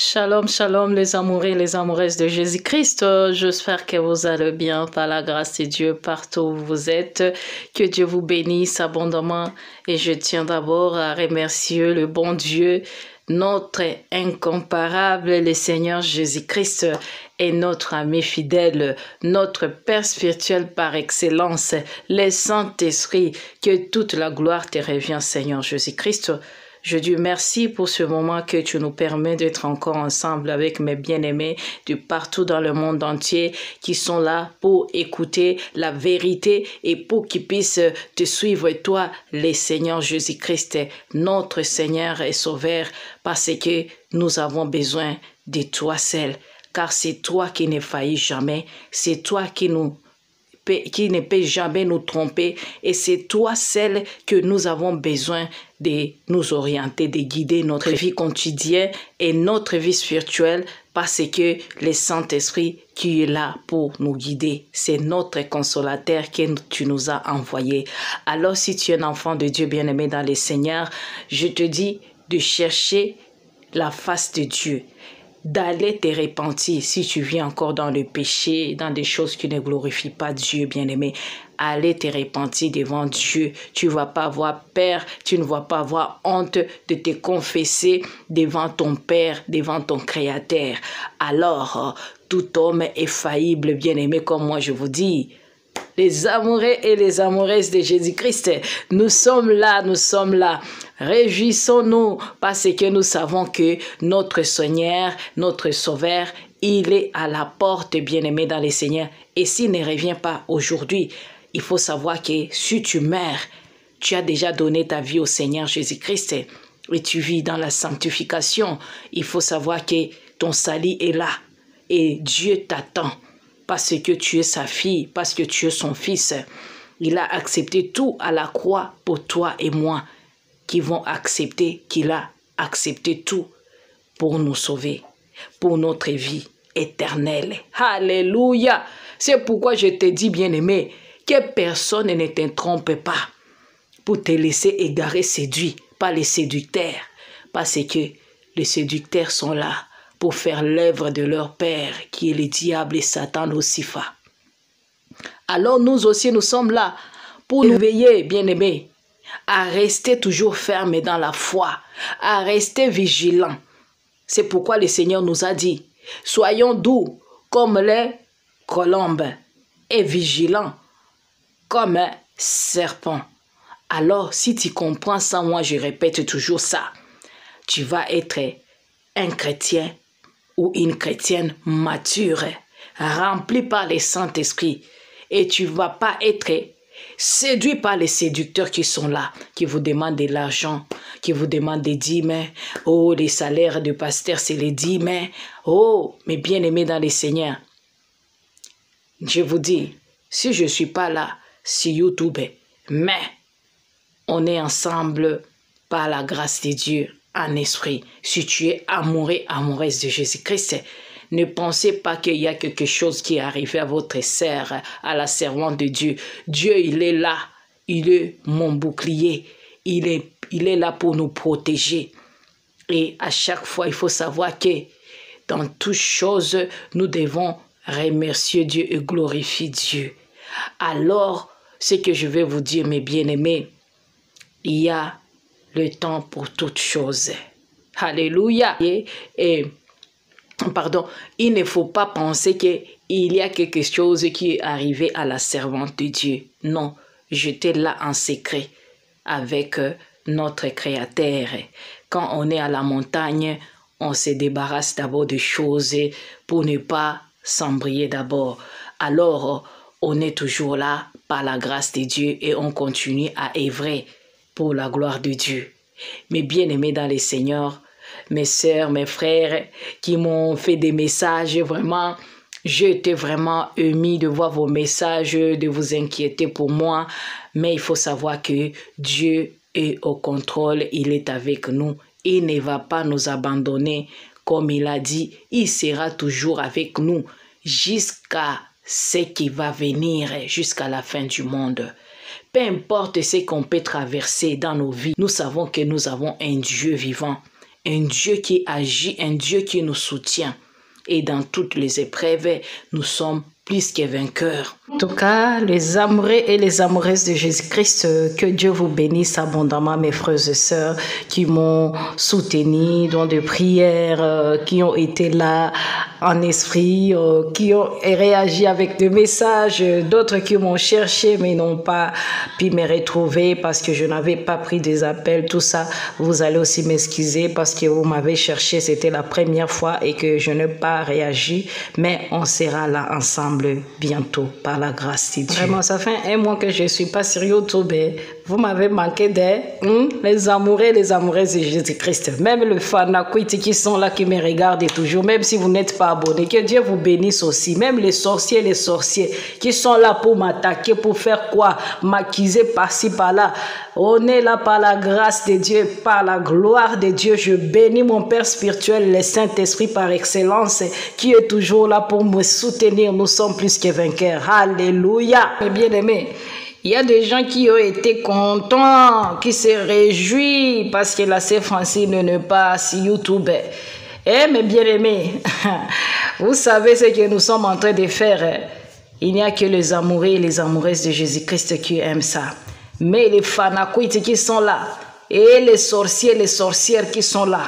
Shalom, shalom les amoureux et les amoureuses de Jésus-Christ. J'espère que vous allez bien par la grâce de Dieu partout où vous êtes. Que Dieu vous bénisse abondamment. Et je tiens d'abord à remercier le bon Dieu, notre incomparable, le Seigneur Jésus-Christ et notre ami fidèle, notre Père spirituel par excellence, le Saint-Esprit. Que toute la gloire te revient, Seigneur Jésus-Christ. Je dis merci pour ce moment que tu nous permets d'être encore ensemble avec mes bien-aimés de partout dans le monde entier qui sont là pour écouter la vérité et pour qu'ils puissent te suivre, toi, le Seigneur Jésus-Christ, notre Seigneur et Sauveur, parce que nous avons besoin de toi seul, car c'est toi qui ne faillis jamais, c'est toi qui ne peut jamais nous tromper et c'est toi celle que nous avons besoin de nous orienter, de guider notre vie quotidienne et notre vie spirituelle parce que le Saint-Esprit qui est là pour nous guider, c'est notre consolateur que tu nous as envoyé. Alors si tu es un enfant de Dieu bien-aimé dans le Seigneur, je te dis de chercher la face de Dieu, d'aller te repentir si tu vis encore dans le péché, dans des choses qui ne glorifient pas Dieu, bien-aimé. Allez te repentir devant Dieu. Tu ne vas pas avoir peur, tu ne vas pas avoir honte de te confesser devant ton Père, devant ton Créateur. Alors, tout homme est faillible, bien-aimé, comme moi je vous dis. Les amoureux et les amoureuses de Jésus-Christ, nous sommes là. Réjouissons-nous parce que nous savons que notre Seigneur, notre Sauveur, il est à la porte, bien-aimé dans le Seigneur. Et s'il ne revient pas aujourd'hui, il faut savoir que si tu meurs, tu as déjà donné ta vie au Seigneur Jésus-Christ et tu vis dans la sanctification. Il faut savoir que ton salut est là et Dieu t'attend. Parce que tu es sa fille, parce que tu es son fils. Il a accepté tout à la croix pour toi et moi, qui vont accepter qu'il a accepté tout pour nous sauver, pour notre vie éternelle. Alléluia! C'est pourquoi je te dis, bien-aimé, que personne ne te trompe pas pour te laisser égarer séduit par les séducteurs, parce que les séducteurs sont là pour faire l'œuvre de leur père, qui est le diable et Satan Lucifer. Alors nous aussi, nous sommes là pour nous veiller, bien-aimés, à rester toujours fermes dans la foi, à rester vigilants. C'est pourquoi le Seigneur nous a dit, soyons doux comme les colombes et vigilants comme un serpent. Alors, si tu comprends ça, moi je répète toujours ça, tu vas être un chrétien ou une chrétienne mature, remplie par le Saint-Esprit. Et tu ne vas pas être séduit par les séducteurs qui sont là, qui vous demandent de l'argent, qui vous demandent des dîmes. Oh, les salaires de pasteur, c'est les dîmes. Oh, mes bien-aimés dans le Seigneur, je vous dis, si je ne suis pas là sur YouTube, mais on est ensemble par la grâce de Dieu, en esprit. Si tu es amoureux, amoureuse de Jésus-Christ, ne pensez pas qu'il y a quelque chose qui est arrivé à votre sœur, à la servante de Dieu. Dieu, il est là. Il est mon bouclier. Il est là pour nous protéger. Et à chaque fois, il faut savoir que dans toutes choses, nous devons remercier Dieu et glorifier Dieu. Alors, ce que je vais vous dire, mes bien-aimés, il y a le temps pour toutes choses. Alléluia. Il ne faut pas penser qu'il y a quelque chose qui est arrivé à la servante de Dieu. Non, j'étais là en secret avec notre Créateur. Quand on est à la montagne, on se débarrasse d'abord de choses pour ne pas s'embrayer d'abord. Alors, on est toujours là par la grâce de Dieu et on continue à œuvrer pour la gloire de Dieu. Mes bien-aimés dans le Seigneur, mes sœurs, mes frères qui m'ont fait des messages, vraiment, j'étais vraiment ému de voir vos messages, de vous inquiéter pour moi. Mais il faut savoir que Dieu est au contrôle, il est avec nous. Il ne va pas nous abandonner. Comme il a dit, il sera toujours avec nous jusqu'à ce qui va venir, jusqu'à la fin du monde. Peu importe ce qu'on peut traverser dans nos vies, nous savons que nous avons un Dieu vivant. un Dieu qui agit, un Dieu qui nous soutient. Et dans toutes les épreuves, nous sommes plus que vainqueurs. En tout cas, les amoureux et les amoureuses de Jésus-Christ, que Dieu vous bénisse abondamment, mes frères et sœurs, qui m'ont soutenu dans des prières, qui ont été là en esprit, qui ont réagi avec des messages, d'autres qui m'ont cherché mais n'ont pas pu me retrouver parce que je n'avais pas pris des appels, tout ça. Vous allez aussi m'excuser parce que vous m'avez cherché, c'était la première fois et que je n'ai pas réagi, mais on sera là ensemble bientôt par la grâce de Dieu. Vraiment, ça fait un mois que je ne suis pas sur YouTube. Vous m'avez manqué les amoureux et les amoureuses de Jésus-Christ. Même les fanakuits qui sont là, qui me regardent toujours, même si vous n'êtes pas abonnés. Que Dieu vous bénisse aussi. Même les sorciers qui sont là pour m'attaquer, pour faire quoi? M'accuser par-ci, par-là. On est là par la grâce de Dieu, par la gloire de Dieu. Je bénis mon Père spirituel, le Saint-Esprit par excellence, qui est toujours là pour me soutenir. Nous sommes plus que vainqueurs. Alléluia. Mes bien-aimés, il y a des gens qui ont été contents, qui se réjouissent parce que la sœur Francine n'est pas sur YouTube. Eh, mes bien-aimés, vous savez ce que nous sommes en train de faire. Il n'y a que les amoureux et les amoureuses de Jésus-Christ qui aiment ça. Mais les fanakuits qui sont là, et les sorciers et les sorcières qui sont là,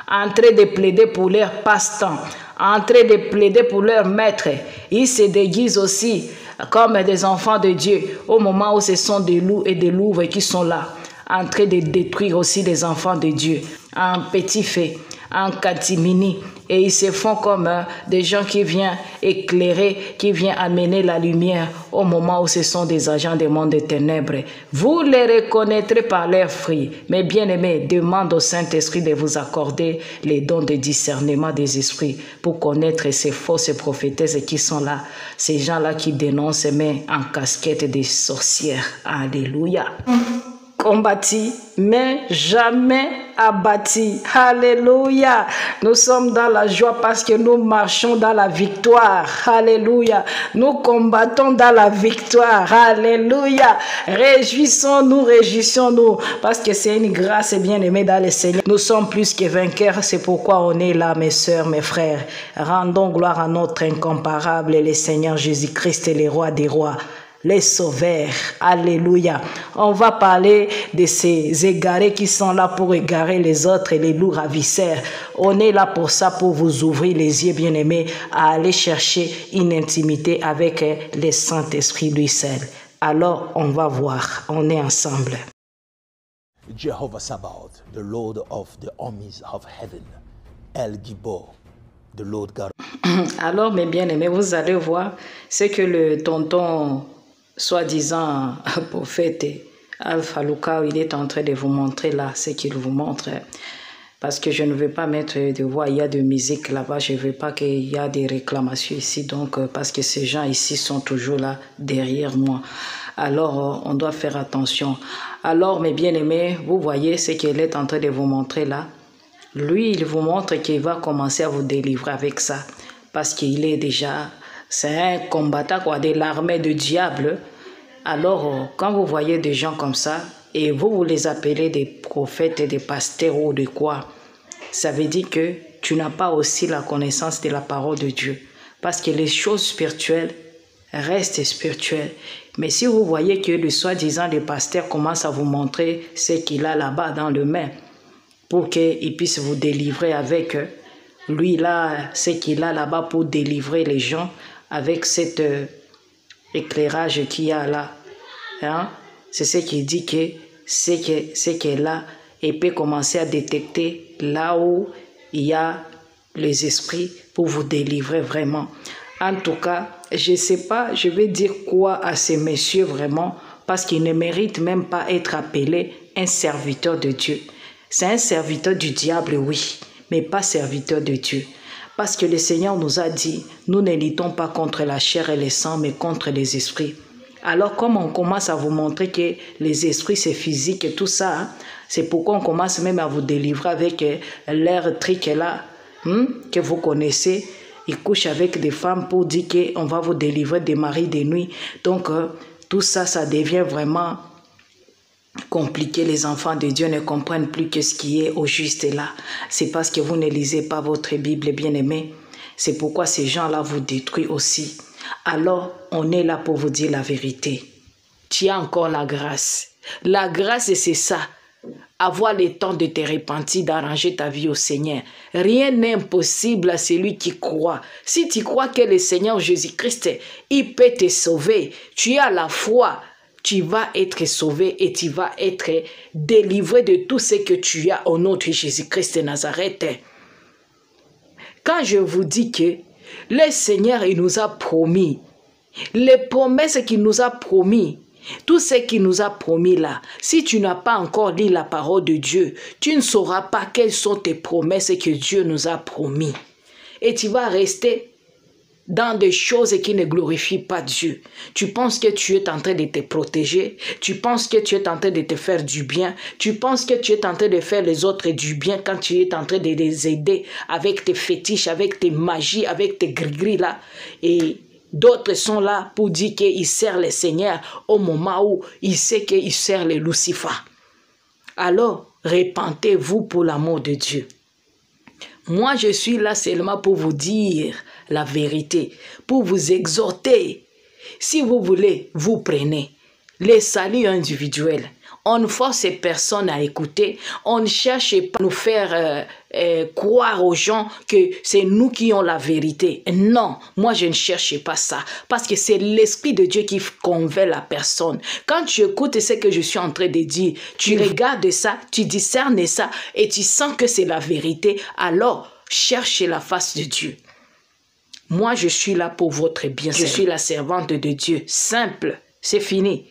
en train de plaider pour leur passe-temps, en train de plaider pour leur maître, ils se déguisent aussi comme des enfants de Dieu, au moment où ce sont des loups et des louves qui sont là, en train de détruire aussi des enfants de Dieu, en petit fait, en catimini, et ils se font comme des gens qui viennent éclairer, qui viennent amener la lumière au moment où ce sont des agents des mondes des ténèbres. Vous les reconnaîtrez par leurs fruits. Mais bien aimés, demande au Saint-Esprit de vous accorder les dons de discernement des esprits pour connaître ces fausses prophétesses qui sont là, ces gens-là qui dénoncent mais en casquette des sorcières. Alléluia. Combattu, mais jamais abattu. Alléluia. Nous sommes dans la joie parce que nous marchons dans la victoire. Alléluia. Nous combattons dans la victoire. Alléluia. Réjouissons-nous, réjouissons-nous parce que c'est une grâce bien-aimée dans le Seigneur. Nous sommes plus que vainqueurs. C'est pourquoi on est là, mes sœurs, mes frères. Rendons gloire à notre incomparable, le Seigneur Jésus-Christ, le roi des rois. Les sauveurs, alléluia. On va parler de ces égarés qui sont là pour égarer les autres et les loups ravisseurs. On est là pour ça, pour vous ouvrir les yeux, bien-aimés, à aller chercher une intimité avec le Saint-Esprit lui seul. Alors, on va voir, on est ensemble. Jehovah Sabaoth, the Lord of the armies of heaven, El Gibor, the Lord God. Alors, mes bien-aimés, vous allez voir ce que le tonton soi-disant prophète Alpha Luka, il est en train de vous montrer là, ce qu'il vous montre. Parce que je ne veux pas mettre de voix, il y a de musique là-bas, je ne veux pas qu'il y ait des réclamations ici, donc parce que ces gens ici sont toujours là derrière moi. Alors, on doit faire attention. Alors, mes bien-aimés, vous voyez ce qu'il est en train de vous montrer là. Lui, il vous montre qu'il va commencer à vous délivrer avec ça. Parce qu'il est déjà, c'est un combattant quoi, de l'armée du diable. Alors, quand vous voyez des gens comme ça, et vous les appelez des prophètes, des pasteurs ou de quoi, ça veut dire que tu n'as pas aussi la connaissance de la parole de Dieu. Parce que les choses spirituelles restent spirituelles. Mais si vous voyez que le soi-disant des pasteurs commence à vous montrer ce qu'il a là-bas dans le main, pour qu'il puisse vous délivrer avec lui là, ce qu'il a là-bas pour délivrer les gens avec cet éclairage qu'il y a là. Hein? C'est ce qui dit que c'est qu'elle là et peut commencer à détecter là où il y a les esprits pour vous délivrer vraiment. En tout cas, je ne sais pas, je vais dire quoi à ces messieurs vraiment, parce qu'ils ne méritent même pas être appelés un serviteur de Dieu. C'est un serviteur du diable, oui, mais pas serviteur de Dieu. Parce que le Seigneur nous a dit, nous ne luttons pas contre la chair et le sang, mais contre les esprits. Alors, comme on commence à vous montrer que les esprits, c'est physique et tout ça, hein, c'est pourquoi on commence même à vous délivrer avec l'air trick là, que vous connaissez. Ils couchent avec des femmes pour dire qu'on va vous délivrer des maris de nuit. Donc, tout ça, ça devient vraiment compliqué, les enfants de Dieu ne comprennent plus que ce qui est au juste là. C'est parce que vous ne lisez pas votre Bible, bien-aimés. C'est pourquoi ces gens-là vous détruisent aussi. Alors, on est là pour vous dire la vérité. Tu as encore la grâce. La grâce, c'est ça. Avoir le temps de te repentir, d'arranger ta vie au Seigneur. Rien n'est impossible à celui qui croit. Si tu crois que le Seigneur Jésus-Christ, il peut te sauver, tu as la foi, tu vas être sauvé et tu vas être délivré de tout ce que tu as au nom de Jésus-Christ de Nazareth. Quand je vous dis que le Seigneur, il nous a promis, les promesses qu'il nous a promis, tout ce qu'il nous a promis là, si tu n'as pas encore lu la parole de Dieu, tu ne sauras pas quelles sont tes promesses que Dieu nous a promis. Et tu vas rester dans des choses qui ne glorifient pas Dieu. Tu penses que tu es en train de te protéger, tu penses que tu es en train de te faire du bien, tu penses que tu es en train de faire les autres du bien quand tu es en train de les aider avec tes fétiches, avec tes magies, avec tes gris-gris là. Et d'autres sont là pour dire qu'ils servent le Seigneur au moment où ils savent qu'ils servent le Lucifer. Alors, repentez-vous pour l'amour de Dieu. Moi, je suis là seulement pour vous dire la vérité, pour vous exhorter. Si vous voulez, vous prenez les saluts individuels. On ne force personne à écouter. On ne cherche pas à nous faire croire aux gens que c'est nous qui avons la vérité. Non, moi je ne cherche pas ça. Parce que c'est l'Esprit de Dieu qui convainc la personne. Quand tu écoutes ce que je suis en train de dire, tu regardes ça, tu discernes ça et tu sens que c'est la vérité. Alors, cherchez la face de Dieu. Moi, je suis là pour votre bien. Je suis la servante de Dieu. Simple, c'est fini.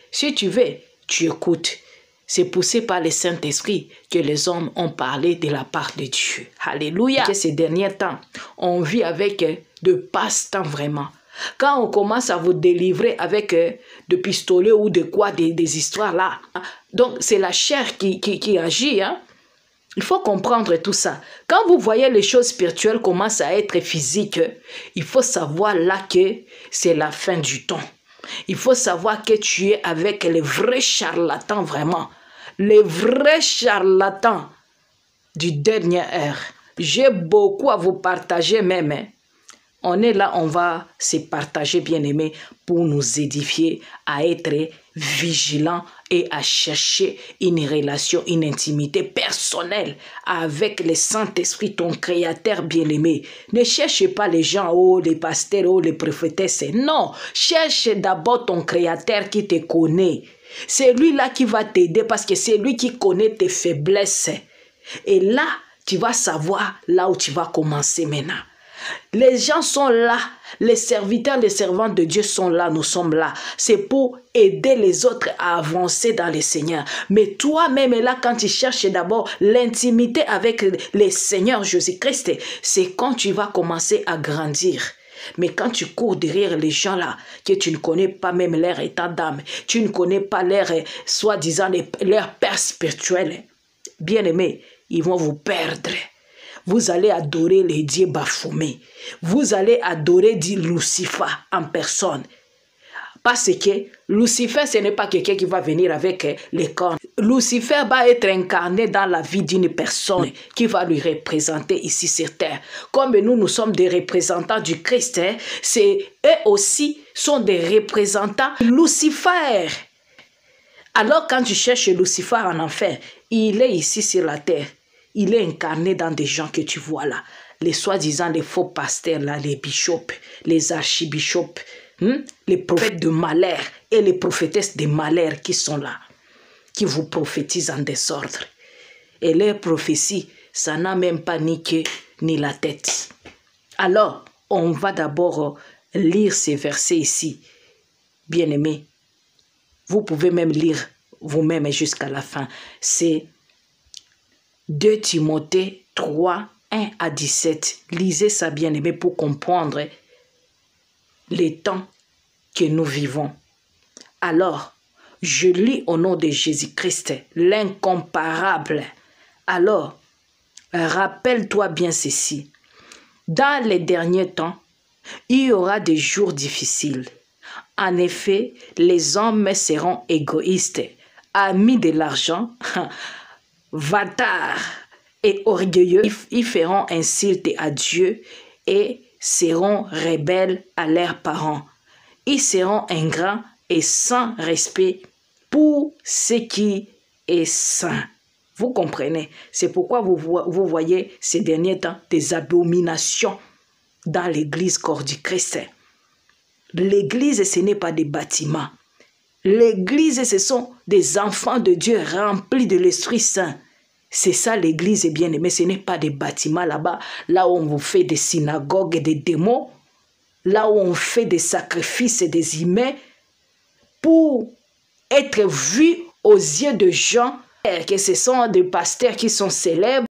Si tu veux, tu écoutes. C'est poussé par le Saint-Esprit que les hommes ont parlé de la part de Dieu. Alléluia. Que ces derniers temps, on vit avec de passe-temps vraiment. Quand on commence à vous délivrer avec de pistolets ou de quoi, des histoires là. Donc, c'est la chair qui agit, hein. Il faut comprendre tout ça. Quand vous voyez les choses spirituelles commencent à être physiques, il faut savoir là que c'est la fin du temps. Il faut savoir que tu es avec les vrais charlatans vraiment. Les vrais charlatans du dernier heure. J'ai beaucoup à vous partager même. Hein. On est là, on va se partager, bien-aimés, pour nous édifier, à être vigilants et à chercher une relation, une intimité personnelle avec le Saint-Esprit, ton Créateur bien-aimé. Ne cherche pas les gens, oh, les pasteurs, oh, les prophétesses. Non, cherche d'abord ton Créateur qui te connaît. C'est lui-là qui va t'aider parce que c'est lui qui connaît tes faiblesses. Et là, tu vas savoir là où tu vas commencer maintenant. Les gens sont là, les serviteurs, les servantes de Dieu sont là, nous sommes là. C'est pour aider les autres à avancer dans le Seigneur. Mais toi-même là, quand tu cherches d'abord l'intimité avec le Seigneur Jésus-Christ, c'est quand tu vas commencer à grandir. Mais quand tu cours derrière les gens là, que tu ne connais pas même leur état d'âme, tu ne connais pas leur, soi-disant, leur père spirituel, bien aimé, ils vont vous perdre. Vous allez adorer les dieux Baphomet. Vous allez adorer Lucifer en personne. Parce que Lucifer, ce n'est pas quelqu'un qui va venir avec les cornes. Lucifer va être incarné dans la vie d'une personne qui va lui représenter ici sur terre. Comme nous sommes des représentants du Christ, hein, eux aussi sont des représentants de Lucifer. Alors quand tu cherches Lucifer en enfer, il est ici sur la terre. Il est incarné dans des gens que tu vois là. Les soi-disant les faux pasteurs là, les bishops, les archibishops, les prophètes de malheur et les prophétesses de malheur qui sont là, qui vous prophétisent en désordre. Et leurs prophéties, ça n'a même pas ni queue ni la tête. Alors, on va d'abord lire ces versets ici. Bien-aimés, vous pouvez même lire vous-même jusqu'à la fin. C'est 2 Timothée 3, 1 à 17. Lisez ça, bien-aimé, pour comprendre les temps que nous vivons. Alors, je lis au nom de Jésus-Christ, l'incomparable. Alors, rappelle-toi bien ceci. Dans les derniers temps, il y aura des jours difficiles. En effet, les hommes seront égoïstes, amis de l'argent, vantards et orgueilleux, ils feront insulte à Dieu et seront rebelles à leurs parents. Ils seront ingrats et sans respect pour ce qui est saint. Vous comprenez? C'est pourquoi vous voyez ces derniers temps des abominations dans l'église corps du Christ. L'église, ce n'est pas des bâtiments. L'église, ce sont des enfants de Dieu remplis de l'Esprit Saint. C'est ça l'église, bien aimé. Ce n'est pas des bâtiments là-bas, là où on vous fait des synagogues et des démons, là où on fait des sacrifices et des humains pour être vus aux yeux de gens, que ce sont des pasteurs qui sont célèbres.